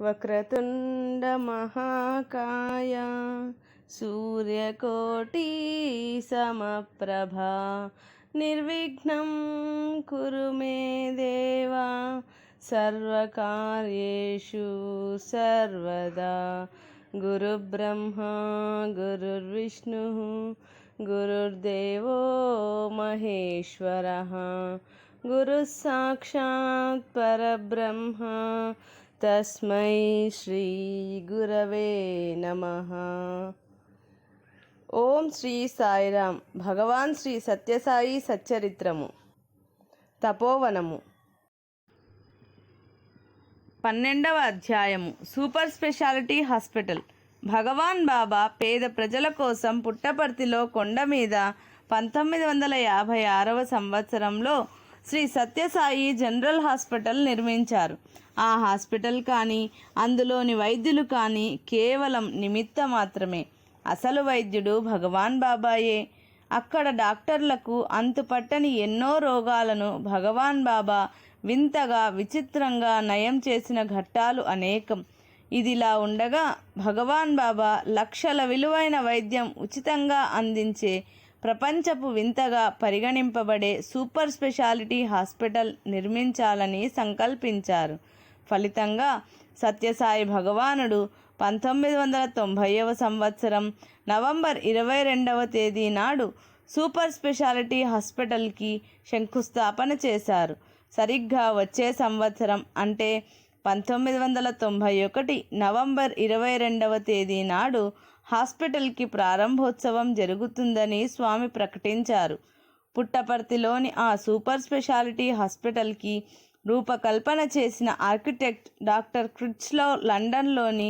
వక్రతుండ మహాకాయ సూర్యకోటి సమప్రభా నిర్విఘ్నం కురు మే దేవా సర్వకార్యేషు సర్వదా. గురుబ్రహ్మా గురుర్విష్ణు గురుర్దేవో మహేశ్వరః గురుః సాక్షాత్ పరబ్రహ్మ తస్మై శ్రీ గురవే నమః. ఓం శ్రీ సాయిరామ్. భగవాన్ శ్రీ సత్యసాయి సచ్చరిత్రము. తపోవనము. 12వ అధ్యాయము. Super speciality hospital. Bhagwan Baba పేద ప్రజల కోసం పుట్టపర్తిలో కొండ మీద 1956వ సంవత్సరంలో శ్రీ సత్యసాయి జనరల్ హాస్పిటల్ నిర్మించారు. ఆ హాస్పిటల్ కానీ అందులోని వైద్యులు కానీ కేవలం నిమిత్త మాత్రమే. అసలు వైద్యుడు భగవాన్ బాబాయే. అక్కడ డాక్టర్లకు అంతుపట్టని ఎన్నో రోగాలను భగవాన్ బాబా వింతగా విచిత్రంగా నయం చేసిన ఘట్టాలు అనేకం. ఇదిలా ఉండగా భగవాన్ బాబా లక్షల విలువైన వైద్యం ఉచితంగా అందించే ప్రపంచపు వింతగా పరిగణింపబడే సూపర్ స్పెషాలిటీ హాస్పిటల్ నిర్మించాలని సంకల్పించారు. ఫలితంగా సత్యసాయి భగవానుడు 1990వ సంవత్సరం నవంబర్ 22వ తేదీ నాడు సూపర్ స్పెషాలిటీ హాస్పిటల్కి శంకుస్థాపన చేశారు. సరిగ్గా వచ్చే సంవత్సరం అంటే 1991 నవంబర్ 22వ తేదీ నాడు హాస్పిటల్కి ప్రారంభోత్సవం జరుగుతుందని స్వామి ప్రకటించారు. పుట్టపర్తిలోని ఆ సూపర్ స్పెషాలిటీ హాస్పిటల్కి రూపకల్పన చేసిన ఆర్కిటెక్ట్ డాక్టర్ క్రిచ్లో లండన్లోని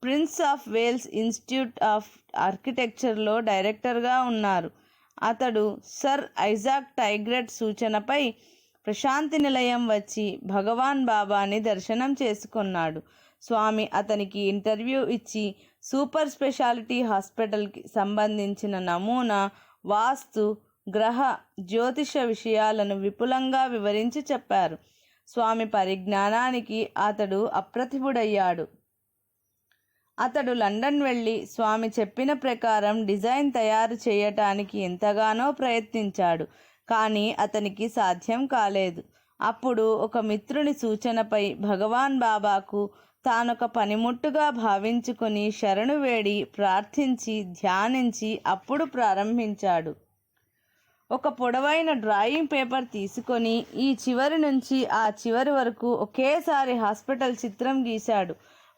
Prince of Wales Institute of ఆర్కిటెక్చర్లో డైరెక్టర్గా ఉన్నారు. అతడు సర్ ఐజాక్ టైగ్రెట్ సూచనపై ప్రశాంతి నిలయం వచ్చి భగవాన్ బాబాని దర్శనం చేసుకున్నాడు. స్వామి అతనికి ఇంటర్వ్యూ ఇచ్చి సూపర్ స్పెషాలిటీ హాస్పిటల్కి సంబంధించిన నమూనా, వాస్తు, గ్రహ, జ్యోతిష విషయాలను విపులంగా వివరించి చెప్పారు. స్వామి పరిజ్ఞానానికి అతడు అప్రతిభుడయ్యాడు. అతడు లండన్ వెళ్ళి స్వామి చెప్పిన ప్రకారం డిజైన్ తయారు చేయటానికి ఎంతగానో ప్రయత్నించాడు. కానీ అతనికి సాధ్యం కాలేదు. అప్పుడు ఒక మిత్రుని సూచనపై భగవాన్ బాబాకు తానొక పనిముట్టుగా భావించుకొని శరణు వేడి ప్రార్థించి ధ్యానించి అప్పుడు ప్రారంభించాడు. ఒక పొడవైన డ్రాయింగ్ పేపర్ తీసుకొని ఈ చివరి నుంచి ఆ చివరి వరకు ఒకేసారి హాస్పిటల్ చిత్రం గీశాడు.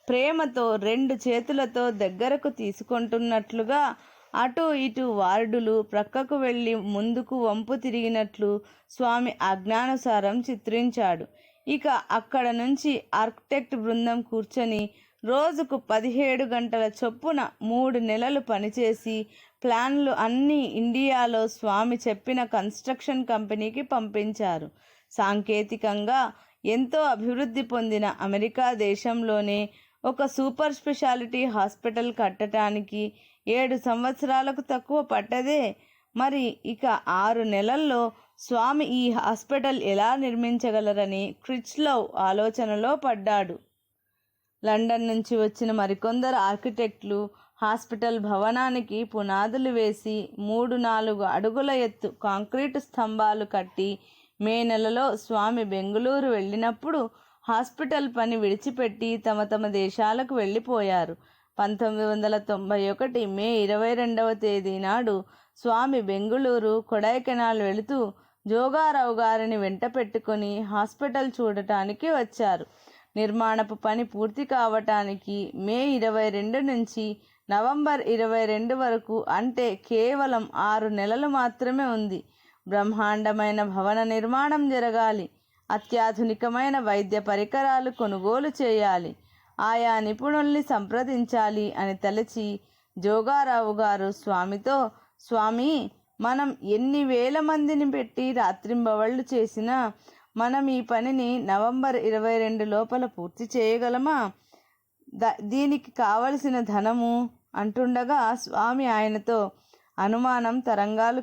ప్రేమతో 2 చేతులతో దగ్గరకు తీసుకుంటున్నట్లుగా అటు ఇటు వార్డులు ప్రక్కకు వెళ్ళి ముందుకు వంపు తిరిగినట్లు స్వామి ఆజ్ఞానుసారం చిత్రించాడు. ఇక అక్కడ నుంచి ఆర్కిటెక్ట్ బృందం కూర్చొని రోజుకు 17 గంటల చొప్పున 3 నెలలు పనిచేసి ప్లాన్లు అన్నీ ఇండియాలో స్వామి చెప్పిన కన్స్ట్రక్షన్ కంపెనీకి పంపించారు. సాంకేతికంగా ఎంతో అభివృద్ధి పొందిన అమెరికా దేశంలోనే ఒక సూపర్ స్పెషాలిటీ హాస్పిటల్ కట్టడానికి 7 సంవత్సరాలకు తక్కువ పట్టదే. మరి ఇక 6 నెలల్లో స్వామి ఈ హాస్పిటల్ ఎలా నిర్మించగలరని క్రిచ్లో ఆలోచనలో పడ్డాడు. లండన్ నుంచి వచ్చిన మరికొందరు ఆర్కిటెక్టులు హాస్పిటల్ భవనానికి పునాదులు వేసి 3-4 అడుగుల ఎత్తు కాంక్రీటు స్తంభాలు కట్టి మే నెలలో స్వామి బెంగుళూరు వెళ్ళినప్పుడు హాస్పిటల్ పని విడిచిపెట్టి తమ తమ దేశాలకు వెళ్ళిపోయారు. 1991 మే 22వ తేదీ నాడు స్వామి బెంగుళూరు, కొడైకెనాల్ వెళుతూ జోగారావు గారిని వెంట పెట్టుకొని హాస్పిటల్ చూడటానికి వచ్చారు. నిర్మాణపు పని పూర్తి కావటానికి మే 22 నుంచి నవంబర్ 22 వరకు అంటే కేవలం 6 నెలలు మాత్రమే ఉంది. బ్రహ్మాండమైన భవన నిర్మాణం జరగాలి. అత్యాధునికమైన వైద్య పరికరాలు కొనుగోలు చేయాలి. ఆయా నిపుణుల్ని సంప్రదించాలి అని తలచి జోగారావు గారు స్వామితో, స్వామి, మనం ఎన్ని వేల మందిని పెట్టి రాత్రింబవళ్ళు చేసినా మనం ఈ పనిని నవంబర్ 22 లోపల పూర్తి చేయగలమా? దీనికి కావలసిన ధనము అంటుండగా స్వామి ఆయనతో, అనుమానం తరంగాలు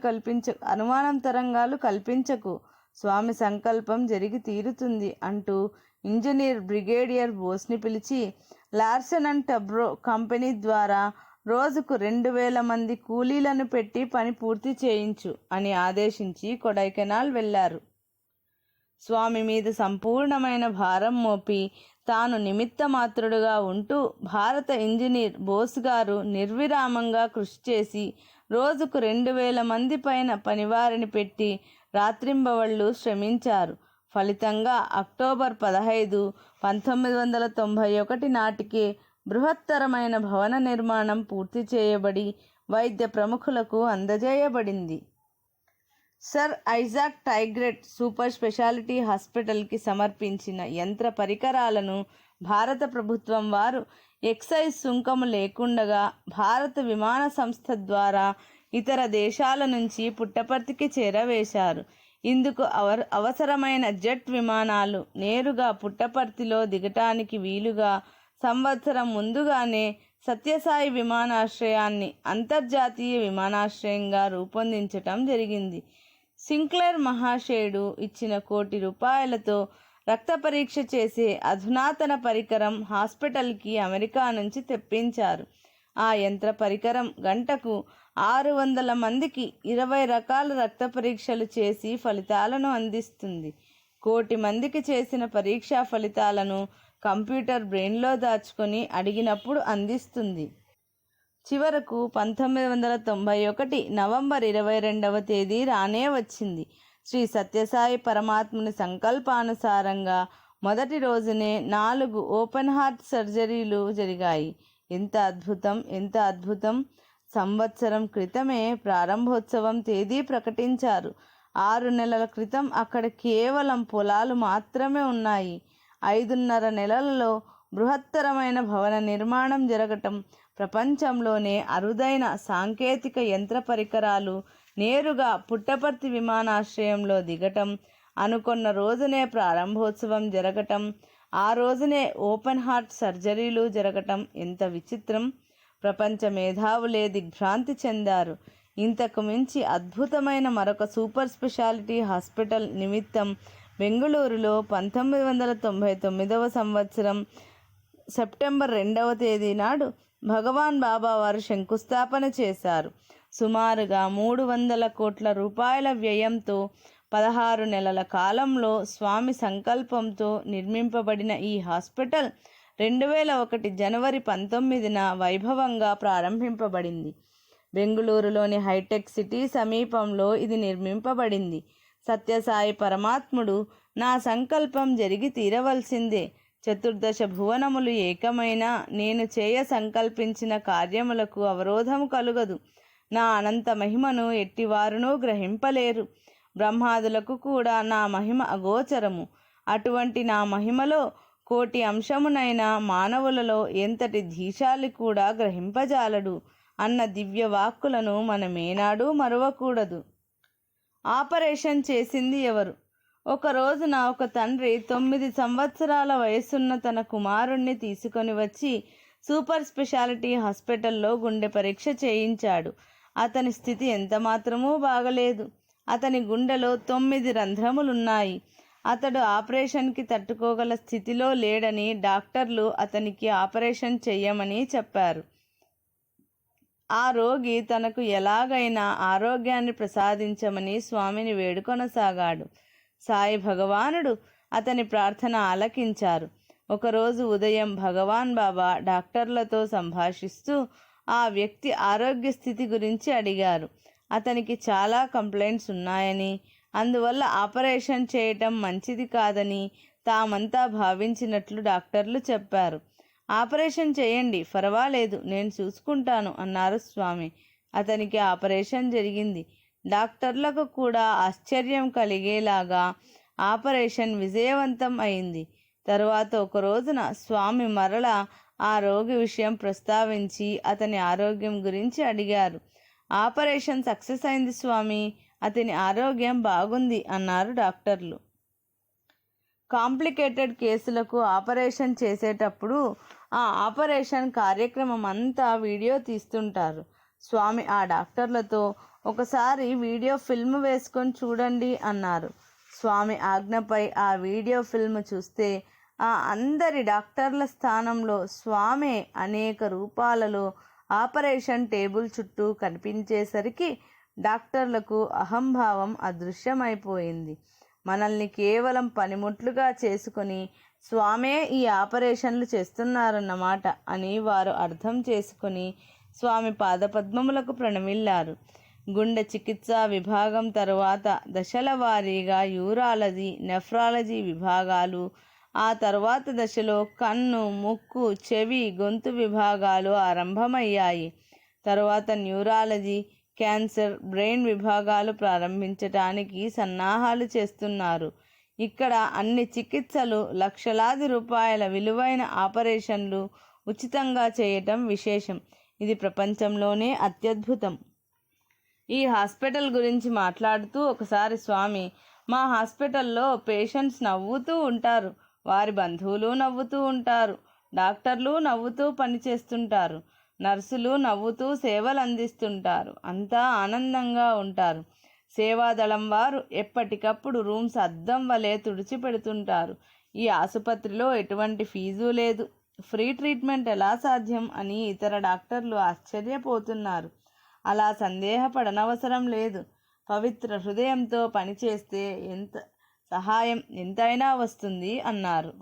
కల్పించకు. స్వామి సంకల్పం జరిగి తీరుతుంది అంటూ ఇంజనీర్ బ్రిగేడియర్ బోస్ని పిలిచి లార్సన్ అండ్ టబ్రో కంపెనీ ద్వారా రోజుకు 2000 మంది కూలీలను పెట్టి పని పూర్తి చేయించు అని ఆదేశించి కొడైకెనాల్ వెళ్ళారు. స్వామి మీద సంపూర్ణమైన భారం మోపి తాను నిమిత్తమాత్రుడుగా ఉంటూ భారత ఇంజనీర్ బోస్ గారు నిర్విరామంగా కృషి చేసి రోజుకు 2000 మంది పైన పనివారిని పెట్టి రాత్రింబవళ్ళు శ్రమించారు. ఫలితంగా అక్టోబర్ 15, 1991 నాటికే బృహత్తరమైన భవన నిర్మాణం పూర్తి చేయబడి వైద్య ప్రముఖులకు అందజేయబడింది. సర్ ఐజాక్ టైగ్రెట్ సూపర్ స్పెషాలిటీ హాస్పిటల్కి సమర్పించిన యంత్ర పరికరాలను భారత ప్రభుత్వం వారు ఎక్సైజ్ సుంకము లేకుండగా భారత విమాన సంస్థ ద్వారా ఇతర దేశాల నుంచి పుట్టపర్తికి చేరవేశారు. ఇందుకు అవసరమైన జెట్ విమానాలు నేరుగా పుట్టపర్తిలో దిగటానికి వీలుగా సంవత్సరం ముందుగానే సత్యసాయి విమానాశ్రయాన్ని అంతర్జాతీయ విమానాశ్రయంగా రూపొందించటం జరిగింది. సింక్లెర్ మహాశయుడు ఇచ్చిన ₹1 కోటి రక్త పరీక్ష చేసే అధునాతన పరికరం హాస్పిటల్కి అమెరికా నుంచి తెప్పించారు. ఆ యంత్ర పరికరం గంటకు 600 మందికి 20 రకాల రక్త పరీక్షలు చేసి ఫలితాలను అందిస్తుంది. 1 కోటి మందికి చేసిన పరీక్షా ఫలితాలను కంప్యూటర్ బ్రెయిన్లో దాచుకొని అడిగినప్పుడు అందిస్తుంది. చివరకు 1991 నవంబర్ 22వ తేదీ రానే వచ్చింది. శ్రీ సత్యసాయి పరమాత్ముని సంకల్పానుసారంగా మొదటి రోజునే 4 ఓపెన్ హార్ట్ సర్జరీలు జరిగాయి. ఎంత అద్భుతం, ఎంత అద్భుతం! సంవత్సరం క్రితమే ప్రారంభోత్సవం తేదీ ప్రకటించారు. 6 నెలల క్రితం అక్కడ కేవలం పొలాలు మాత్రమే ఉన్నాయి. 5.5 నెలలలో బృహత్తరమైన భవన నిర్మాణం జరగటం, ప్రపంచంలోనే అరుదైన సాంకేతిక యంత్ర పరికరాలు నేరుగా పుట్టపర్తి విమానాశ్రయంలో దిగటం, అనుకున్న రోజునే ప్రారంభోత్సవం జరగటం, ఆ రోజునే ఓపెన్ హార్ట్ సర్జరీలు జరగటం ఎంత విచిత్రం! ప్రపంచ మేధావులే దిగ్భ్రాంతి చెందారు. ఇంతకు మించి అద్భుతమైన మరొక సూపర్ స్పెషాలిటీ హాస్పిటల్ నిమిత్తం బెంగుళూరులో 1999వ సంవత్సరం సెప్టెంబర్ 2వ తేదీ నాడు భగవాన్ బాబా వారు శంకుస్థాపన చేశారు. సుమారుగా 300 కోట్ల రూపాయల వ్యయంతో 16 నెలల కాలంలో స్వామి సంకల్పంతో నిర్మింపబడిన ఈ హాస్పిటల్ 2001 జనవరి 19న వైభవంగా ప్రారంభింపబడింది. బెంగుళూరులోని హైటెక్ సిటీ సమీపంలో ఇది నిర్మింపబడింది. సత్యసాయి పరమాత్ముడు నా సంకల్పం జరిగి తీరవలసిందే, చతుర్దశ భువనములు ఏకమైన నేను చేయ సంకల్పించిన కార్యములకు అవరోధము కలుగదు, నా అనంత మహిమను ఎట్టివారునూ గ్రహింపలేరు, బ్రహ్మాదులకు కూడా నా మహిమ అగోచరము, అటువంటి నా మహిమలో 1 కోటి అంశమునైన మానవులలో ఎంతటి ధీశాలి కూడా గ్రహింపజాలడు అన్న దివ్య వాక్కులను మనమేనాడు మరువకూడదు. ఆపరేషన్ చేసింది ఎవరు? ఒక రోజున ఒక తండ్రి 9 సంవత్సరాల వయసున్న తన కుమారుణ్ణి తీసుకొని వచ్చి సూపర్ స్పెషాలిటీ హాస్పిటల్లో గుండె పరీక్ష చేయించాడు. అతని స్థితి ఎంత మాత్రమూ బాగలేదు. అతని గుండెలో 9 రంధ్రములున్నాయి. అతడు ఆపరేషన్కి తట్టుకోగల స్థితిలో లేడని డాక్టర్లు అతనికి ఆపరేషన్ చెయ్యమని చెప్పారు. ఆ రోగి తనకు ఎలాగైనా ఆరోగ్యాన్ని ప్రసాదించమని స్వామిని వేడుకొనసాగాడు. సాయి భగవానుడు అతని ప్రార్థన ఆలకించారు. ఒకరోజు ఉదయం భగవాన్ బాబా డాక్టర్లతో సంభాషిస్తూ ఆ వ్యక్తి ఆరోగ్య స్థితి గురించి అడిగారు. అతనికి చాలా కంప్లైంట్స్ ఉన్నాయని, అందువల్ల ఆపరేషన్ చేయటం మంచిది కాదని తామంతా భావించినట్లు డాక్టర్లు చెప్పారు. ఆపరేషన్ చేయండి, పర్వాలేదు, నేను చూసుకుంటాను అన్నారు స్వామి. అతనికి ఆపరేషన్ జరిగింది. డాక్టర్లకు కూడా ఆశ్చర్యం కలిగేలాగా ఆపరేషన్ విజయవంతం అయింది. తరువాత ఒక రోజున స్వామి మరలా ఆ రోగి విషయం ప్రస్తావించి అతని ఆరోగ్యం గురించి అడిగారు. ఆపరేషన్ సక్సెస్ అయింది స్వామి, అతని ఆరోగ్యం బాగుంది అన్నారు డాక్టర్లు. కాంప్లికేటెడ్ కేసులకు ఆపరేషన్ చేసేటప్పుడు ఆ ఆపరేషన్ కార్యక్రమం అంతా వీడియో తీస్తుంటారు. స్వామి ఆ డాక్టర్లతో ఒకసారి వీడియో ఫిల్మ్ వేసుకొని చూడండి అన్నారు. స్వామి ఆజ్ఞపై ఆ వీడియో ఫిల్మ్ చూస్తే ఆ అందరి డాక్టర్ల స్థానంలో స్వామే అనేక రూపాలలో ఆపరేషన్ టేబుల్ చుట్టూ కనిపించేసరికి డాక్టర్లకు అహంభావం అదృశ్యమైపోయింది. మనల్ని కేవలం పనిముట్లుగా చేసుకొని స్వామే ఈ ఆపరేషన్లు చేస్తున్నారన్నమాట అని వారు అర్థం చేసుకొని స్వామి పాదపద్మములకు ప్రణమిల్లారు. గుండె చికిత్సా విభాగం తరువాత దశల వారీగా యూరాలజీ, నెఫ్రాలజీ విభాగాలు, ఆ తరువాత దశలో కన్ను, ముక్కు, చెవి, గొంతు విభాగాలు ఆరంభమయ్యాయి. తరువాత న్యూరాలజీ, క్యాన్సర్, బ్రెయిన్ విభాగాలు ప్రారంభించటానికి సన్నాహాలు చేస్తున్నారు. ఇక్కడ అన్ని చికిత్సలు, లక్షలాది రూపాయల విలువైన ఆపరేషన్లు ఉచితంగా చేయటం విశేషం. ఇది ప్రపంచంలోనే అత్యద్భుతం. ఈ హాస్పిటల్ గురించి మాట్లాడుతూ ఒకసారి స్వామి, మా హాస్పిటల్లో పేషెంట్స్ నవ్వుతూ ఉంటారు, వారి బంధువులు నవ్వుతూ ఉంటారు, డాక్టర్లు నవ్వుతూ పనిచేస్తుంటారు, నర్సులు నవ్వుతూ సేవలు అందిస్తుంటారు, అంతా ఆనందంగా ఉంటారు. సేవాదళం వారు ఎప్పటికప్పుడు రూమ్స్ అద్దం వలె తుడిచిపెడుతుంటారు. ఈ ఆసుపత్రిలో ఎటువంటి ఫీజు లేదు, ఫ్రీ ట్రీట్మెంట్ ఎలా సాధ్యం అని ఇతర డాక్టర్లు ఆశ్చర్యపోతున్నారు. అలా సందేహపడనవసరం లేదు. పవిత్ర హృదయంతో పనిచేస్తే సహాయం ఎంతైనా వస్తుంది అన్నారు.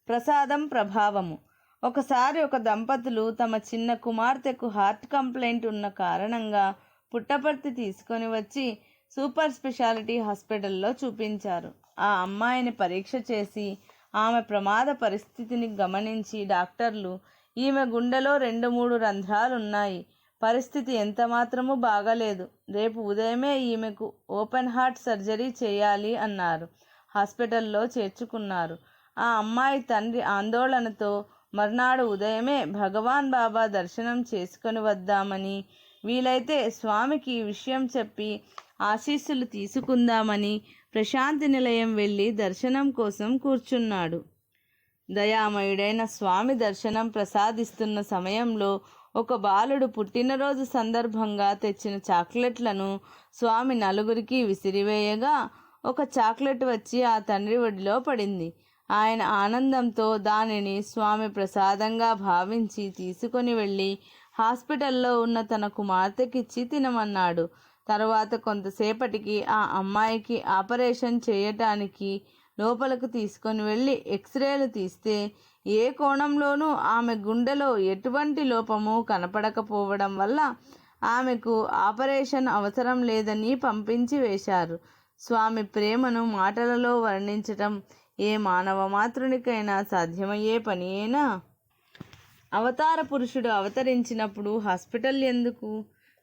ప్రసాదం ప్రభావము. ఒకసారి ఒక దంపతులు తమ చిన్న కుమార్తెకు హార్ట్ కంప్లైంట్ ఉన్న కారణంగా పుట్టపర్తి తీసుకొని వచ్చి సూపర్ స్పెషాలిటీ హాస్పిటల్లో చూపించారు. ఆ అమ్మాయిని పరీక్ష చేసి ఆమె ప్రమాద పరిస్థితిని గమనించి డాక్టర్లు, ఈమె గుండెలో 2-3 రంధ్రాలున్నాయి, పరిస్థితి ఎంత మాత్రమూ బాగలేదు, రేపు ఉదయమే ఈమెకు ఓపెన్ హార్ట్ సర్జరీ చేయాలి అన్నారు. హాస్పిటల్లో చేర్చుకున్నారు. ఆ అమ్మాయి తండ్రి ఆందోళనతో మర్నాడు ఉదయమే భగవాన్ బాబా దర్శనం చేసుకొని వద్దామని, వీలైతే స్వామికి ఈ విషయం చెప్పి ఆశీస్సులు తీసుకుందామని ప్రశాంతి నిలయం వెళ్ళి దర్శనం కోసం కూర్చున్నాడు. దయామయుడైన స్వామి దర్శనం ప్రసాదిస్తున్న సమయంలో ఒక బాలుడు పుట్టినరోజు సందర్భంగా తెచ్చిన చాక్లెట్లను స్వామి నలుగురికి విసిరివేయగా ఒక చాక్లెట్ వచ్చి ఆ తండ్రి ఒడిలో పడింది. ఆయన ఆనందంతో దానిని స్వామి ప్రసాదంగా భావించి తీసుకొని వెళ్ళి హాస్పిటల్లో ఉన్న తన కుమార్తెకిచ్చి తినమన్నాడు. తరువాత కొంతసేపటికి ఆ అమ్మాయికి ఆపరేషన్ చేయటానికి లోపలకు తీసుకొని వెళ్ళి ఎక్స్రేలు తీస్తే ఏ కోణంలోనూ ఆమె గుండెలో ఎటువంటి లోపము కనపడకపోవడం వల్ల ఆమెకు ఆపరేషన్ అవసరం లేదని పంపించి వేశారు. స్వామి ప్రేమను మాటలలో వర్ణించటం ఏ మానవ మాతృనికైనా సాధ్యమయ్యే పనియేనా? అవతార పురుషుడు అవతరించినప్పుడు హాస్పిటల్ ఎందుకు?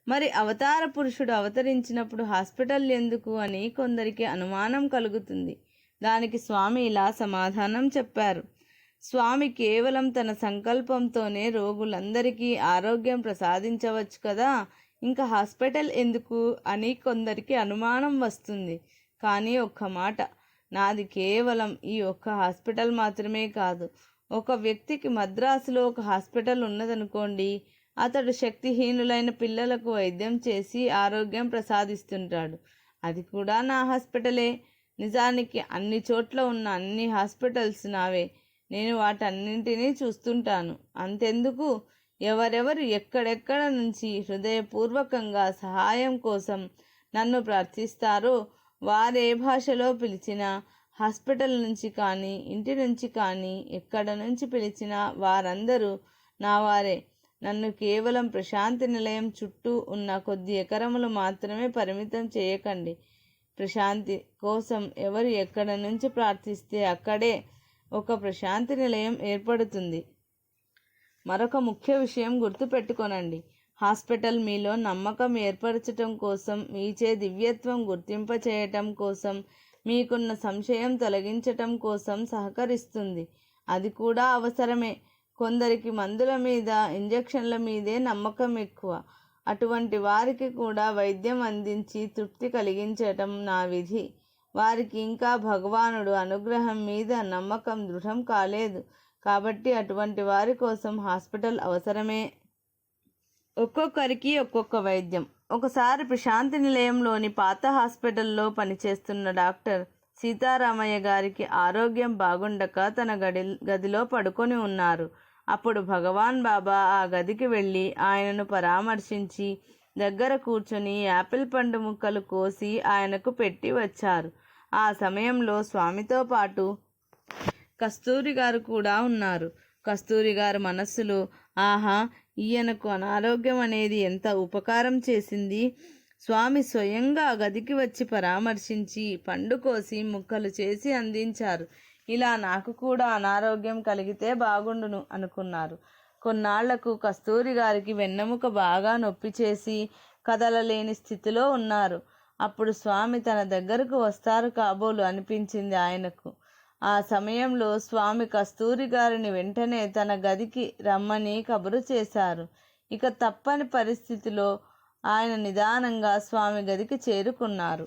మరి అవతార పురుషుడు అవతరించినప్పుడు హాస్పిటల్ ఎందుకు అని కొందరికి అనుమానం కలుగుతుంది. దానికి స్వామి ఇలా సమాధానం చెప్పారు. స్వామి కేవలం తన సంకల్పంతోనే రోగులందరికీ ఆరోగ్యం ప్రసాదించవచ్చు కదా, ఇంకా హాస్పిటల్ ఎందుకు అని కొందరికి అనుమానం వస్తుంది. కానీ ఒక్క మాట, నాది కేవలం ఈ ఒక్క హాస్పిటల్ మాత్రమే కాదు. ఒక వ్యక్తికి మద్రాసులో ఒక హాస్పిటల్ ఉన్నదనుకోండి, అతడు శక్తిహీనులైన పిల్లలకు వైద్యం చేసి ఆరోగ్యం ప్రసాదిస్తుంటాడు. అది కూడా నా హాస్పిటలే. నిజానికి అన్ని చోట్ల ఉన్న అన్ని హాస్పిటల్స్ నావే. నేను వాటన్నింటినీ చూస్తుంటాను. అంతెందుకు, ఎవరెవరు ఎక్కడెక్కడ నుంచి హృదయపూర్వకంగా సహాయం కోసం నన్ను ప్రార్థిస్తారో వారే భాషలో పిలిచినా, హాస్పిటల్ నుంచి కానీ ఇంటి నుంచి కానీ ఎక్కడ నుంచి పిలిచినా వారందరూ నా వారే. నన్ను కేవలం ప్రశాంతి నిలయం చుట్టూ ఉన్న కొద్ది ఎకరములు మాత్రమే పరిమితం చేయకండి. ప్రశాంతి కోసం ఎవరు ఎక్కడ నుంచి ప్రార్థిస్తే అక్కడే ఒక ప్రశాంతి నిలయం ఏర్పడుతుంది. మరొక ముఖ్య విషయం గుర్తుపెట్టుకోనండి. హాస్పిటల్ మీలో నమ్మకం ఏర్పరచటం కోసం, మీచే దివ్యత్వం గుర్తింపచేయటం కోసం, మీకున్న సంశయం తొలగించటం కోసం సహకరిస్తుంది. అది కూడా అవసరమే. కొందరికి మందుల మీద, ఇంజెక్షన్ల మీదే నమ్మకం ఎక్కువ. అటువంటి వారికి కూడా వైద్యం అందించి తృప్తి కలిగించటం నా విధి. వారికి ఇంకా భగవానుడు అనుగ్రహం మీద నమ్మకం దృఢం కాలేదు. కాబట్టి అటువంటి వారి కోసం హాస్పిటల్ అవసరమే. ఒక్కొక్కరికి ఒక్కొక్క వైద్యం. ఒకసారి ప్రశాంతి నిలయంలోని పాత హాస్పిటల్లో పనిచేస్తున్న డాక్టర్ సీతారామయ్య గారికి ఆరోగ్యం బాగుండక తన గదిలో పడుకొని ఉన్నారు. అప్పుడు భగవాన్ బాబా ఆ గదికి వెళ్ళి ఆయనను పరామర్శించి దగ్గర కూర్చొని యాపిల్ పండు ముక్కలు కోసి ఆయనకు పెట్టి వచ్చారు. ఆ సమయంలో స్వామితో పాటు కస్తూరి గారు కూడా ఉన్నారు. కస్తూరి గారు మనస్సులో, ఆహా, ఈయనకు అనారోగ్యం అనేది ఎంత ఉపకారం చేసింది. స్వామి స్వయంగా గదికి వచ్చి పరామర్శించి పండు కోసి ముక్కలు చేసి అందించారు. ఇలా నాకు కూడా అనారోగ్యం కలిగితే బాగుండును అనుకున్నారు. కొన్నాళ్లకు కస్తూరి గారికి వెన్నెముక బాగా నొప్పి చేసి కదలలేని స్థితిలో ఉన్నారు. అప్పుడు స్వామి తన దగ్గరకు వస్తారు కాబోలు అనిపించింది ఆయనకు. ఆ సమయంలో స్వామి కస్తూరి గారిని వెంటనే తన గదికి రమ్మని కబురు చేశారు. ఇక తప్పని పరిస్థితిలో ఆయన నిదానంగా స్వామి గదికి చేరుకున్నారు.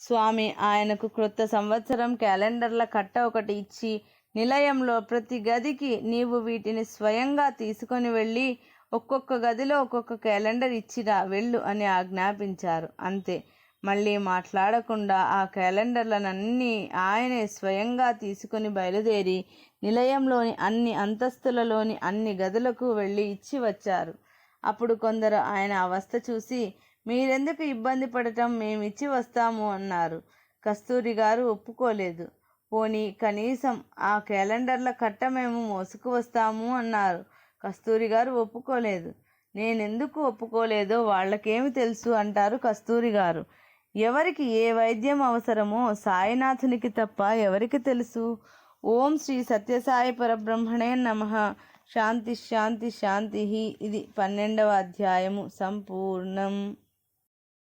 స్వామి ఆయనకు క్రొత్త సంవత్సరం క్యాలెండర్ల కట్ట ఒకటి ఇచ్చి, నిలయంలో ప్రతి గదికి నీవు వీటిని స్వయంగా తీసుకొని వెళ్ళి ఒక్కొక్క గదిలో ఒక్కొక్క క్యాలెండర్ ఇచ్చిరా వెళ్ళు అని ఆజ్ఞాపించారు. అంతే. మళ్ళీ మాట్లాడకుండా ఆ క్యాలెండర్లనన్నీ ఆయనే స్వయంగా తీసుకుని బయలుదేరి నిలయంలోని అన్ని అంతస్తులలోని అన్ని గదులకు వెళ్ళి ఇచ్చి వచ్చారు. అప్పుడు కొందరు ఆయన అవస్థ చూసి, మీరెందుకు ఇబ్బంది పడటం, మేమిచ్చి వస్తాము అన్నారు. కస్తూరి గారు ఒప్పుకోలేదు. పోనీ కనీసం ఆ క్యాలెండర్ల కట్ట మేము మోసుకు వస్తాము అన్నారు. కస్తూరి గారు ఒప్పుకోలేదు. నేనెందుకు ఒప్పుకోలేదో వాళ్ళకేమి తెలుసు అంటారు కస్తూరి గారు. ఎవరికి ఏ వైద్యం అవసరమో సాయినాథునికి తప్ప ఎవరికి తెలుసు. ఓం శ్రీ సత్యసాయి పరబ్రహ్మణే నమః. శాంతి శాంతి శాంతి. ఇది 12వ అధ్యాయము సంపూర్ణం.